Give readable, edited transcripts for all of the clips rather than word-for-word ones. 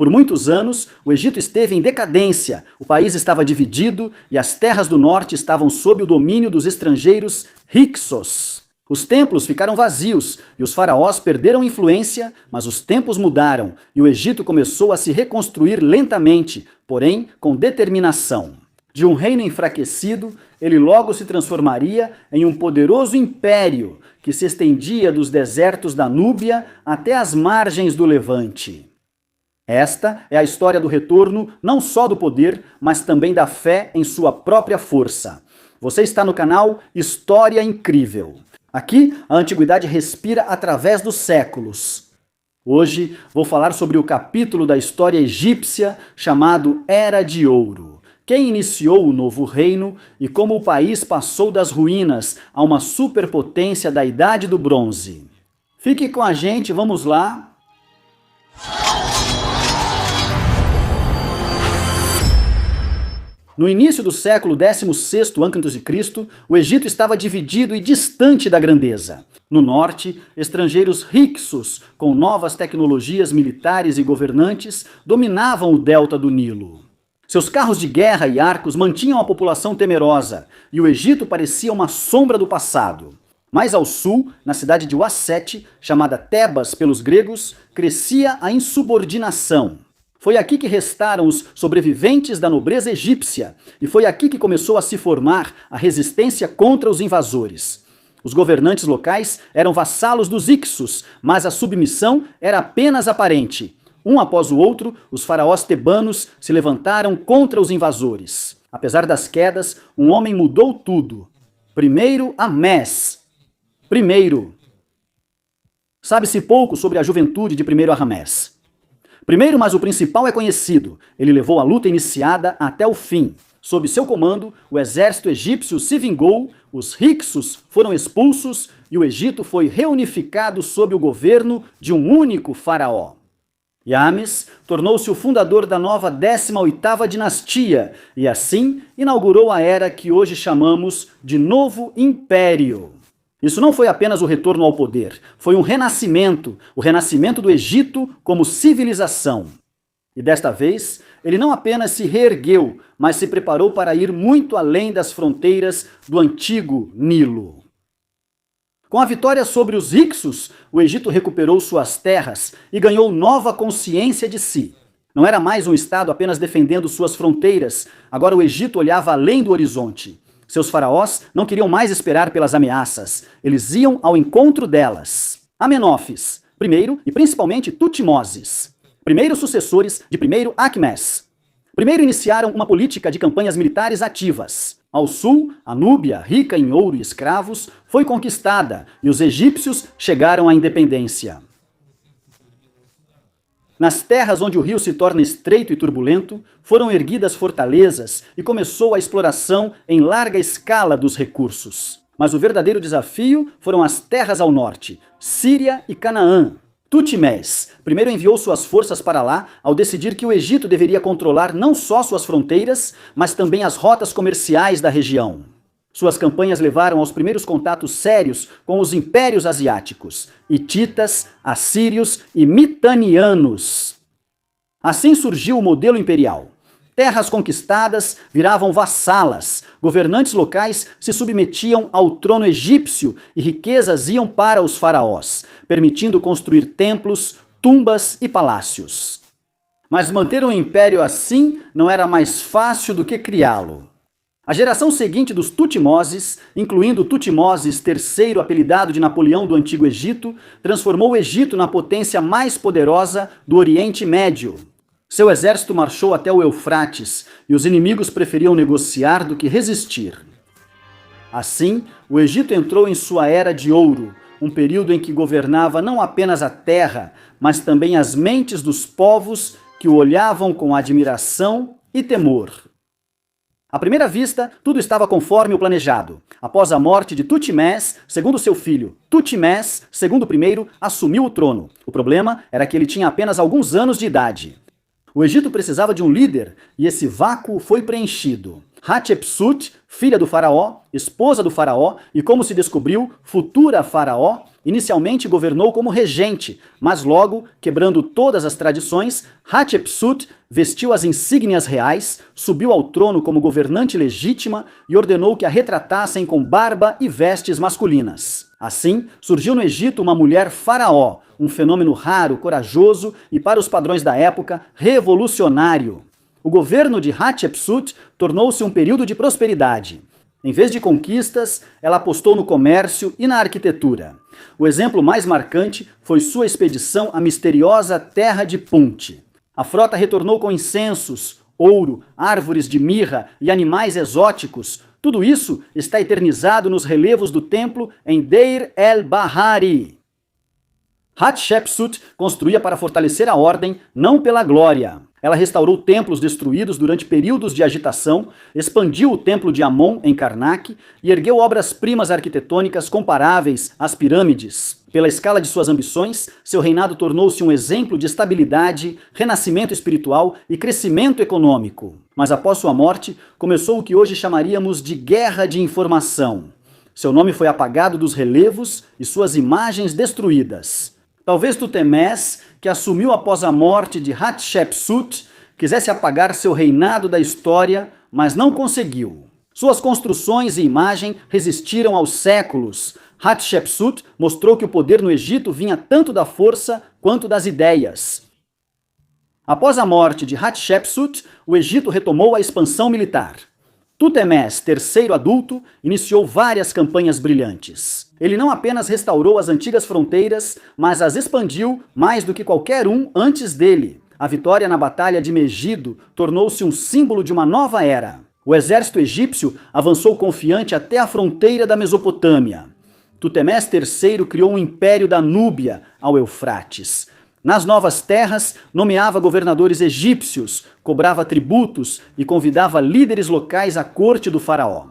Por muitos anos, o Egito esteve em decadência, o país estava dividido e as terras do norte estavam sob o domínio dos estrangeiros Hyksos. Os templos ficaram vazios e os faraós perderam influência, mas os tempos mudaram e o Egito começou a se reconstruir lentamente, porém com determinação. De um reino enfraquecido, ele logo se transformaria em um poderoso império que se estendia dos desertos da Núbia até as margens do Levante. Esta é a história do retorno não só do poder, mas também da fé em sua própria força. Você está no canal História Incrível. Aqui, a antiguidade respira através dos séculos. Hoje, vou falar sobre o capítulo da história egípcia chamado Era de Ouro. Quem iniciou o novo reino e como o país passou das ruínas a uma superpotência da Idade do Bronze. Fique com a gente, vamos lá. No início do século XVI a.C., o Egito estava dividido e distante da grandeza. No norte, estrangeiros Hyksos, com novas tecnologias militares e governantes, dominavam o delta do Nilo. Seus carros de guerra e arcos mantinham a população temerosa, e o Egito parecia uma sombra do passado. Mais ao sul, na cidade de Wassete, chamada Tebas pelos gregos, crescia a insubordinação. Foi aqui que restaram os sobreviventes da nobreza egípcia, e foi aqui que começou a se formar a resistência contra os invasores. Os governantes locais eram vassalos dos Hyksos, mas a submissão era apenas aparente. Um após o outro, os faraós tebanos se levantaram contra os invasores. Apesar das quedas, um homem mudou tudo. Primeiro, Amés. Sabe-se pouco sobre a juventude de primeiro Ramés. Primeiro, mas o principal é conhecido. Ele levou a luta iniciada até o fim. Sob seu comando, o exército egípcio se vingou, os Hyksos foram expulsos e o Egito foi reunificado sob o governo de um único faraó. Yames tornou-se o fundador da nova 18ª dinastia e assim inaugurou a era que hoje chamamos de Novo Império. Isso não foi apenas o retorno ao poder, foi um renascimento, o renascimento do Egito como civilização. E desta vez, ele não apenas se reergueu, mas se preparou para ir muito além das fronteiras do antigo Nilo. Com a vitória sobre os Hyksos, o Egito recuperou suas terras e ganhou nova consciência de si. Não era mais um estado apenas defendendo suas fronteiras, agora o Egito olhava além do horizonte. Seus faraós não queriam mais esperar pelas ameaças, eles iam ao encontro delas. Amenófis, primeiro e principalmente Tutmoses, primeiros sucessores de primeiro Aquimés. Primeiro iniciaram uma política de campanhas militares ativas. Ao sul, a Núbia, rica em ouro e escravos, foi conquistada e os egípcios chegaram à independência. Nas terras onde o rio se torna estreito e turbulento, foram erguidas fortalezas e começou a exploração em larga escala dos recursos. Mas o verdadeiro desafio foram as terras ao norte, Síria e Canaã. Tutmés primeiro enviou suas forças para lá ao decidir que o Egito deveria controlar não só suas fronteiras, mas também as rotas comerciais da região. Suas campanhas levaram aos primeiros contatos sérios com os impérios asiáticos, hititas, assírios e mitanianos. Assim surgiu o modelo imperial. Terras conquistadas viravam vassalas, governantes locais se submetiam ao trono egípcio e riquezas iam para os faraós, permitindo construir templos, tumbas e palácios. Mas manter um império assim não era mais fácil do que criá-lo. A geração seguinte dos Tutmoses, incluindo Tutmoses III, apelidado de Napoleão do Antigo Egito, transformou o Egito na potência mais poderosa do Oriente Médio. Seu exército marchou até o Eufrates e os inimigos preferiam negociar do que resistir. Assim, o Egito entrou em sua Era de Ouro, um período em que governava não apenas a terra, mas também as mentes dos povos que o olhavam com admiração e temor. À primeira vista, tudo estava conforme o planejado. Após a morte de Tutmés, segundo seu filho, Tutmés II assumiu o trono. O problema era que ele tinha apenas alguns anos de idade. O Egito precisava de um líder e esse vácuo foi preenchido. Hatshepsut, filha do faraó, esposa do faraó e, como se descobriu, futura faraó, Inicialmente governou como regente, mas logo, quebrando todas as tradições, Hatshepsut vestiu as insígnias reais, subiu ao trono como governante legítima e ordenou que a retratassem com barba e vestes masculinas. Assim, surgiu no Egito uma mulher faraó, um fenômeno raro, corajoso e, para os padrões da época, revolucionário. O governo de Hatshepsut tornou-se um período de prosperidade. Em vez de conquistas, ela apostou no comércio e na arquitetura. O exemplo mais marcante foi sua expedição à misteriosa terra de Punt. A frota retornou com incensos, ouro, árvores de mirra e animais exóticos. Tudo isso está eternizado nos relevos do templo em Deir el-Bahari. Hatshepsut construía para fortalecer a ordem, não pela glória. Ela restaurou templos destruídos durante períodos de agitação, expandiu o templo de Amon em Karnak e ergueu obras-primas arquitetônicas comparáveis às pirâmides. Pela escala de suas ambições, seu reinado tornou-se um exemplo de estabilidade, renascimento espiritual e crescimento econômico. Mas após sua morte, começou o que hoje chamaríamos de Guerra de Informação. Seu nome foi apagado dos relevos e suas imagens destruídas. Talvez Tutemés, que assumiu após a morte de Hatshepsut, quisesse apagar seu reinado da história, mas não conseguiu. Suas construções e imagem resistiram aos séculos. Hatshepsut mostrou que o poder no Egito vinha tanto da força quanto das ideias. Após a morte de Hatshepsut, o Egito retomou a expansão militar. Tutemés, terceiro adulto, iniciou várias campanhas brilhantes. Ele não apenas restaurou as antigas fronteiras, mas as expandiu mais do que qualquer um antes dele. A vitória na Batalha de Megido tornou-se um símbolo de uma nova era. O exército egípcio avançou confiante até a fronteira da Mesopotâmia. Tutemés III criou um império da Núbia ao Eufrates. Nas novas terras, nomeava governadores egípcios, cobrava tributos e convidava líderes locais à corte do faraó.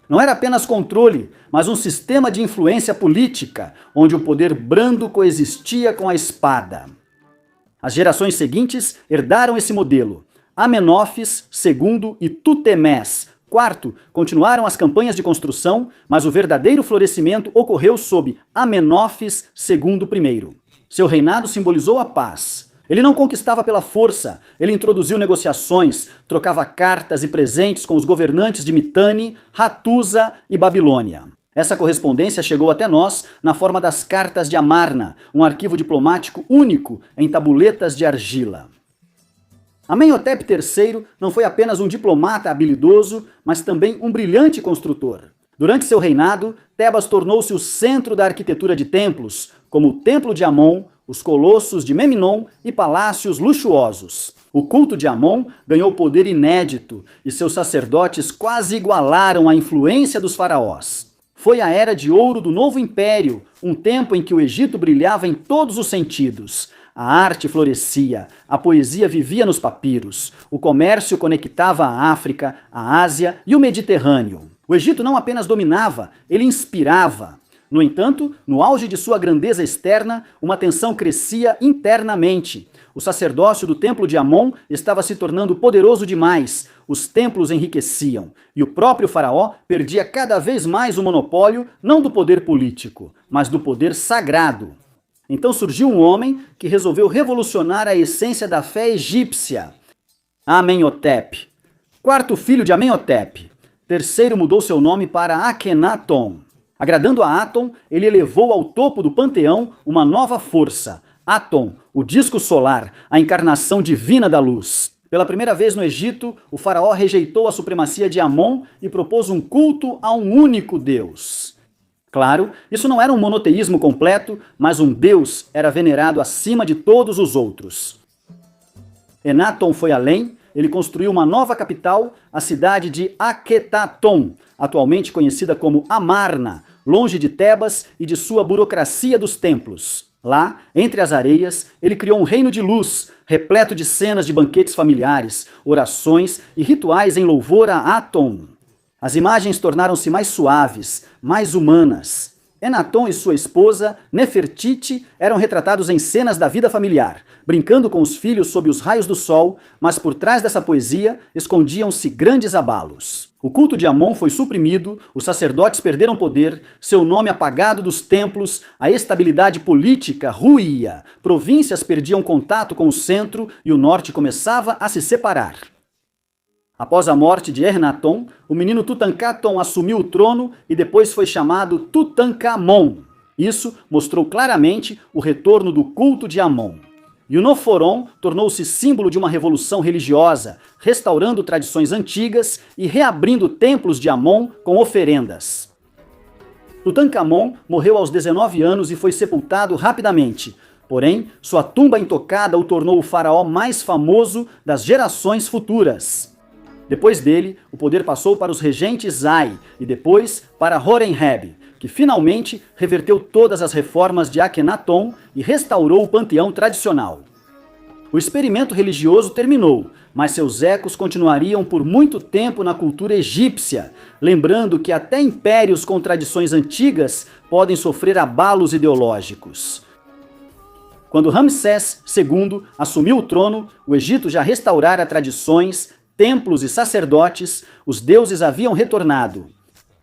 Não era apenas controle, mas um sistema de influência política, onde o poder brando coexistia com a espada. As gerações seguintes herdaram esse modelo. Amenófis II e Tutemés IV continuaram as campanhas de construção, mas o verdadeiro florescimento ocorreu sob Amenófis II I. Seu reinado simbolizou a paz. Ele não conquistava pela força, ele introduziu negociações, trocava cartas e presentes com os governantes de Mitanni, Hatusa e Babilônia. Essa correspondência chegou até nós na forma das Cartas de Amarna, um arquivo diplomático único em tabuletas de argila. Amenhotep III não foi apenas um diplomata habilidoso, mas também um brilhante construtor. Durante seu reinado, Tebas tornou-se o centro da arquitetura de templos, como o Templo de Amon, os colossos de Memnon e palácios luxuosos. O culto de Amon ganhou poder inédito e seus sacerdotes quase igualaram a influência dos faraós. Foi a era de ouro do novo império, um tempo em que o Egito brilhava em todos os sentidos. A arte florescia, a poesia vivia nos papiros, o comércio conectava a África, a Ásia e o Mediterrâneo. O Egito não apenas dominava, ele inspirava. No entanto, no auge de sua grandeza externa, uma tensão crescia internamente. O sacerdócio do templo de Amon estava se tornando poderoso demais, os templos enriqueciam, e o próprio faraó perdia cada vez mais o monopólio não do poder político, mas do poder sagrado. Então surgiu um homem que resolveu revolucionar a essência da fé egípcia. Amenhotep, quarto filho de Amenhotep. Terceiro mudou seu nome para Akhenaton. Agradando a Aton, ele elevou ao topo do panteão uma nova força, Aton, o disco solar, a encarnação divina da luz. Pela primeira vez no Egito, o faraó rejeitou a supremacia de Amon e propôs um culto a um único Deus. Claro, isso não era um monoteísmo completo, mas um Deus era venerado acima de todos os outros. Enaton foi além, ele construiu uma nova capital, a cidade de Akhetaton, atualmente conhecida como Amarna, longe de Tebas e de sua burocracia dos templos. Lá, entre as areias, ele criou um reino de luz, repleto de cenas de banquetes familiares, orações e rituais em louvor a Aton. As imagens tornaram-se mais suaves, mais humanas. Enaton e sua esposa, Nefertiti, eram retratados em cenas da vida familiar, brincando com os filhos sob os raios do sol, mas por trás dessa poesia escondiam-se grandes abalos. O culto de Amon foi suprimido, os sacerdotes perderam poder, seu nome apagado dos templos, a estabilidade política ruía, províncias perdiam contato com o centro e o norte começava a se separar. Após a morte de Ernaton, o menino Tutankhaton assumiu o trono e depois foi chamado Tutankhamon. Isso mostrou claramente o retorno do culto de Amon. E o Noforon tornou-se símbolo de uma revolução religiosa, restaurando tradições antigas e reabrindo templos de Amon com oferendas. Tutankhamon morreu aos 19 anos e foi sepultado rapidamente. Porém, sua tumba intocada o tornou o faraó mais famoso das gerações futuras. Depois dele, o poder passou para os regentes Zai e depois para Horemheb, que finalmente reverteu todas as reformas de Akhenaton e restaurou o panteão tradicional. O experimento religioso terminou, mas seus ecos continuariam por muito tempo na cultura egípcia, lembrando que até impérios com tradições antigas podem sofrer abalos ideológicos. Quando Ramsés II assumiu o trono, o Egito já restaurara tradições, templos e sacerdotes, os deuses haviam retornado.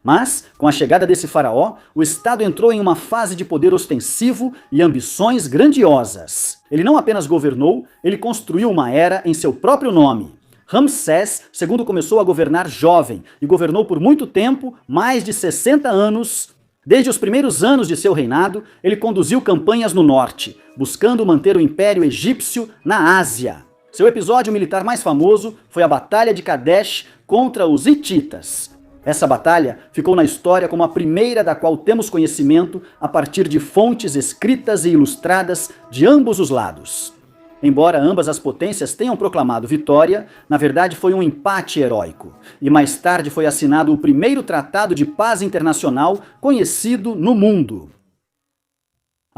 Mas, com a chegada desse faraó, o Estado entrou em uma fase de poder ostensivo e ambições grandiosas. Ele não apenas governou, ele construiu uma era em seu próprio nome. Ramsés II começou a governar jovem e governou por muito tempo, mais de 60 anos. Desde os primeiros anos de seu reinado, ele conduziu campanhas no norte, buscando manter o Império Egípcio na Ásia. Seu episódio militar mais famoso foi a Batalha de Kadesh contra os hititas. Essa batalha ficou na história como a primeira da qual temos conhecimento a partir de fontes escritas e ilustradas de ambos os lados. Embora ambas as potências tenham proclamado vitória, na verdade foi um empate heróico. E mais tarde foi assinado o primeiro tratado de paz internacional conhecido no mundo.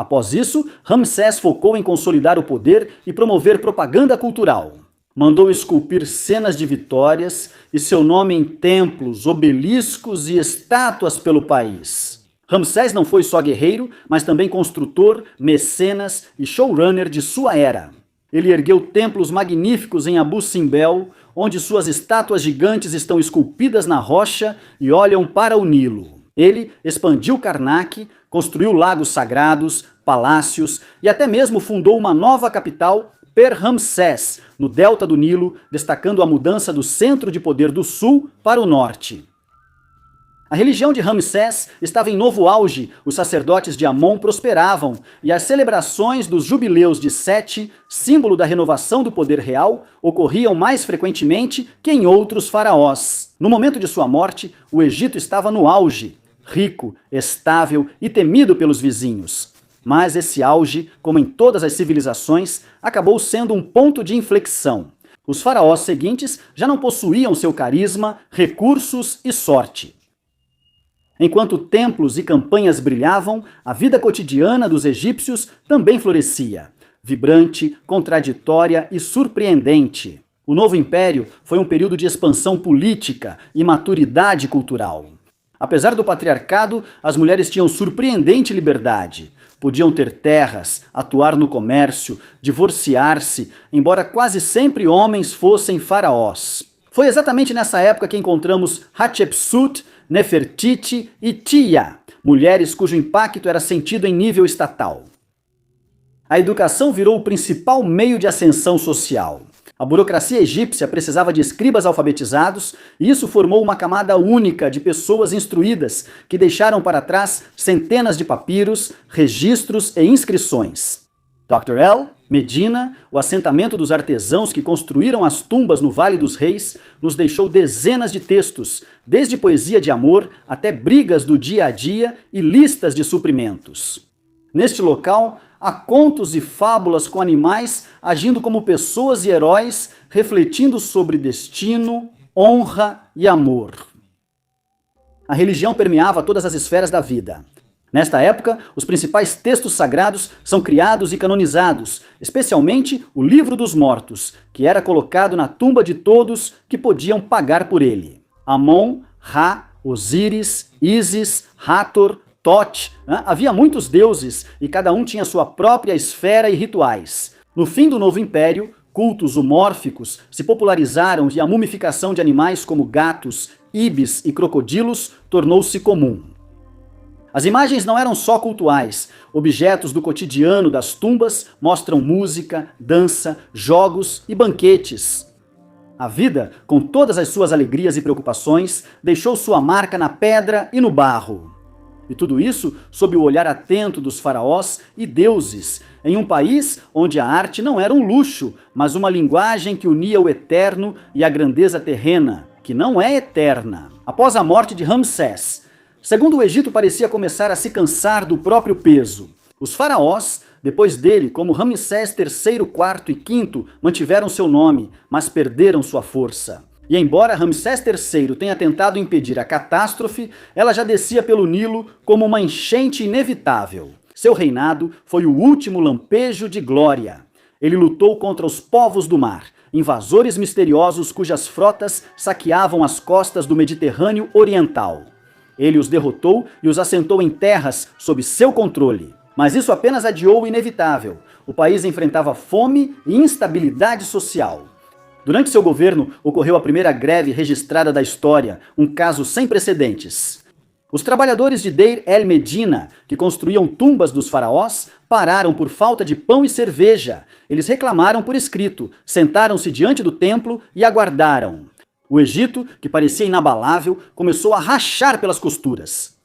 Após isso, Ramsés focou em consolidar o poder e promover propaganda cultural. Mandou esculpir cenas de vitórias e seu nome em templos, obeliscos e estátuas pelo país. Ramsés não foi só guerreiro, mas também construtor, mecenas e showrunner de sua era. Ele ergueu templos magníficos em Abu Simbel, onde suas estátuas gigantes estão esculpidas na rocha e olham para o Nilo. Ele expandiu Karnak, construiu lagos sagrados, palácios e até mesmo fundou uma nova capital, Per-Ramsés, no delta do Nilo, destacando a mudança do centro de poder do sul para o norte. A religião de Ramsés estava em novo auge, os sacerdotes de Amon prosperavam e as celebrações dos jubileus de Sete, símbolo da renovação do poder real, ocorriam mais frequentemente que em outros faraós. No momento de sua morte, o Egito estava no auge, rico, estável e temido pelos vizinhos. Mas esse auge, como em todas as civilizações, acabou sendo um ponto de inflexão. Os faraós seguintes já não possuíam seu carisma, recursos e sorte. Enquanto templos e campanhas brilhavam, a vida cotidiana dos egípcios também florescia, vibrante, contraditória e surpreendente. O novo império foi um período de expansão política e maturidade cultural. Apesar do patriarcado, as mulheres tinham surpreendente liberdade. Podiam ter terras, atuar no comércio, divorciar-se, embora quase sempre homens fossem faraós. Foi exatamente nessa época que encontramos Hatshepsut, Nefertiti e Tia, mulheres cujo impacto era sentido em nível estatal. A educação virou o principal meio de ascensão social. A burocracia egípcia precisava de escribas alfabetizados e isso formou uma camada única de pessoas instruídas que deixaram para trás centenas de papiros, registros e inscrições. Dr. L. Medina, o assentamento dos artesãos que construíram as tumbas no Vale dos Reis, nos deixou dezenas de textos, desde poesia de amor até brigas do dia a dia e listas de suprimentos. Neste local, há contos e fábulas com animais agindo como pessoas e heróis, refletindo sobre destino, honra e amor. A religião permeava todas as esferas da vida. Nesta época, os principais textos sagrados são criados e canonizados, especialmente o Livro dos Mortos, que era colocado na tumba de todos que podiam pagar por ele. Amon, Ra, Osíris, Ísis, Hathor, Thoth, né? Havia muitos deuses e cada um tinha sua própria esfera e rituais. No fim do Novo Império, cultos zoomórficos se popularizaram e a mumificação de animais como gatos, ibis e crocodilos tornou-se comum. As imagens não eram só cultuais. Objetos do cotidiano das tumbas mostram música, dança, jogos e banquetes. A vida, com todas as suas alegrias e preocupações, deixou sua marca na pedra e no barro. E tudo isso sob o olhar atento dos faraós e deuses, em um país onde a arte não era um luxo, mas uma linguagem que unia o eterno e a grandeza terrena, que não é eterna. Após a morte de Ramsés, segundo o Egito parecia começar a se cansar do próprio peso. Os faraós, depois dele, como Ramsés III, IV e V, mantiveram seu nome, mas perderam sua força. E embora Ramsés III tenha tentado impedir a catástrofe, ela já descia pelo Nilo como uma enchente inevitável. Seu reinado foi o último lampejo de glória. Ele lutou contra os povos do mar, invasores misteriosos cujas frotas saqueavam as costas do Mediterrâneo Oriental. Ele os derrotou e os assentou em terras sob seu controle. Mas isso apenas adiou o inevitável. O país enfrentava fome e instabilidade social. Durante seu governo, ocorreu a primeira greve registrada da história, um caso sem precedentes. Os trabalhadores de Deir el-Medina, que construíam tumbas dos faraós, pararam por falta de pão e cerveja. Eles reclamaram por escrito, sentaram-se diante do templo e aguardaram. O Egito, que parecia inabalável, começou a rachar pelas costuras.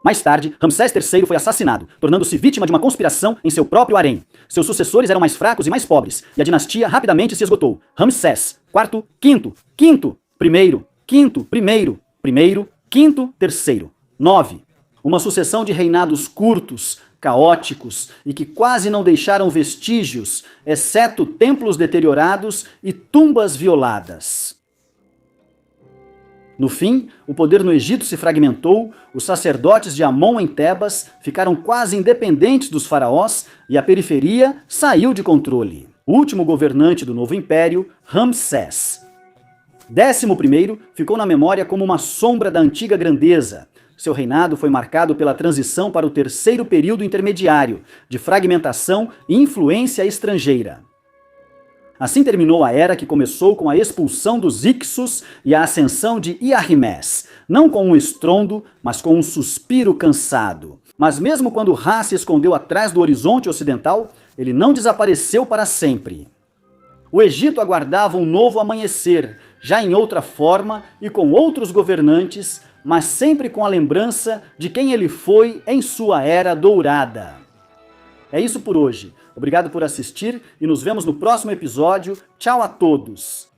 Mais tarde, Ramsés III foi assassinado, tornando-se vítima de uma conspiração em seu próprio harém. Seus sucessores eram mais fracos e mais pobres, e a dinastia rapidamente se esgotou. Ramsés, IV, V, primeiro, quinto, terceiro. 9. Uma sucessão de reinados curtos, caóticos e que quase não deixaram vestígios, exceto templos deteriorados e tumbas violadas. No fim, o poder no Egito se fragmentou, os sacerdotes de Amon em Tebas ficaram quase independentes dos faraós e a periferia saiu de controle. O último governante do novo império, Ramsés. 11º ficou na memória como uma sombra da antiga grandeza. Seu reinado foi marcado pela transição para o terceiro período intermediário, de fragmentação e influência estrangeira. Assim terminou a era que começou com a expulsão dos Hyksos e a ascensão de Iahimés, não com um estrondo, mas com um suspiro cansado. Mas mesmo quando Ra se escondeu atrás do horizonte ocidental, ele não desapareceu para sempre. O Egito aguardava um novo amanhecer, já em outra forma e com outros governantes, mas sempre com a lembrança de quem ele foi em sua era dourada. É isso por hoje. Obrigado por assistir e nos vemos no próximo episódio. Tchau a todos!